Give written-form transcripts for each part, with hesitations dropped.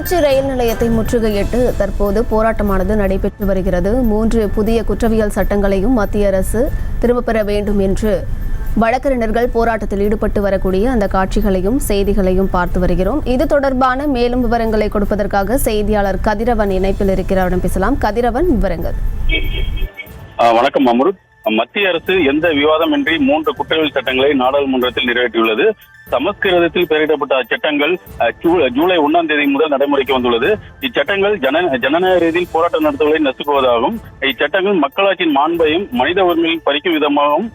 திருச்சி ரயில் நிலையத்தை முற்றுகையிட்டு தற்போது போராட்டமானது நடைபெற்று வருகிறது. 3 புதிய குற்றவியல் சட்டங்களையும் மத்திய அரசு திரும்பப் பெற வேண்டும் என்று வழக்கறிஞர்கள் போராட்டத்தில் ஈடுபட்டு வரக்கூடிய அந்த காட்சிகளையும் செய்திகளையும் பார்த்து வருகிறோம். இது தொடர்பான மேலும் விவரங்களை கொடுப்பதற்காக செய்தியாளர் கதிரவன் இணைப்பில் இருக்கிறாரிடம் பேசலாம். கதிரவன், விவரங்கள். வணக்கம் அம்ருத். மத்திய அரசு எந்த விவாதமின்றி 3 குற்றவியல் சட்டங்களை நாடாளுமன்றத்தில் நிறைவேற்றியுள்ளது. சமஸ்கிருதத்தில் பெயரிடப்பட்ட அச்சட்டங்கள் ஜூலை 1ஆம் தேதி முதல் நடைமுறைக்கு வந்துள்ளது. இச்சட்டங்கள் ஜனநாயக ரீதியில் போராட்டம் நடத்துவதை நசுக்குவதாகும். இச்சட்டங்கள் மக்களாட்சியின் மாண்பையும் மனித உரிமையும் பறிக்கும் விதமாகவும்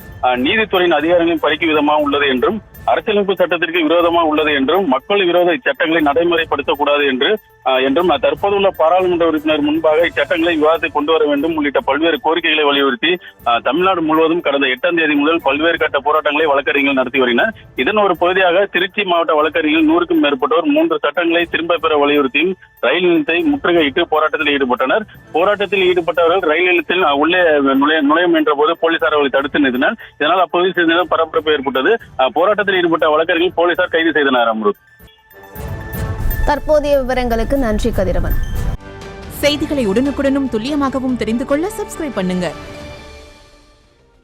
நீதித்துறையின் அதிகாரங்களையும் பறிக்கும் விதமாக உள்ளது என்றும் அரசியலமைப்பு சட்டத்திற்கு விரோதமாக உள்ளது என்றும் மக்கள் விரோத இச்சட்டங்களை நடைமுறைப்படுத்தக்கூடாது என்றும் தற்போதுள்ள பாராளுமன்ற உறுப்பினர் முன்பாக இச்சட்டங்களை விவாதத்தை கொண்டு வர வேண்டும் உள்ளிட்ட பல்வேறு கோரிக்கைகளை வலியுறுத்தி தமிழ்நாடு முழுவதும் கடந்த 8ஆம் தேதி முதல் பல்வேறு கட்ட போராட்டங்களை வழக்கறிஞர்கள் நடத்தி வருகின்றனர். இதன் ஒரு பகுதியாக திருச்சி மாவட்ட வழக்கறிஞர்கள் 100க்கும் மேற்பட்டோர் 3 சட்டங்களை திரும்பப் பெற வலியுறுத்தியும் ரயில் நிலையத்தை முற்றுகையிட்டு போராட்டத்தில் ஈடுபட்டனர். போராட்டத்தில் ஈடுபட்டவர்கள் ரயில் நிலையத்தில் உள்ளே நுழைய முயன்ற போது போலீசார் அவர்களை தடுத்து நிறுத்தினர். இதனால் அப்பகுதியில் சிறிது நேரம் பரபரப்பு ஏற்பட்டது. போராட்டத்தில் ஈடுபட்ட வழக்கறிஞர்கள் போலீசார் கைது செய்தனர். அம்ருத், தற்போதைய விவரங்களுக்கு நன்றி கதிரவன். செய்திகளை உடனுக்குடனும் துல்லியமாகவும் தெரிந்து கொள்ள சப்ஸ்கிரைப் பண்ணுங்க.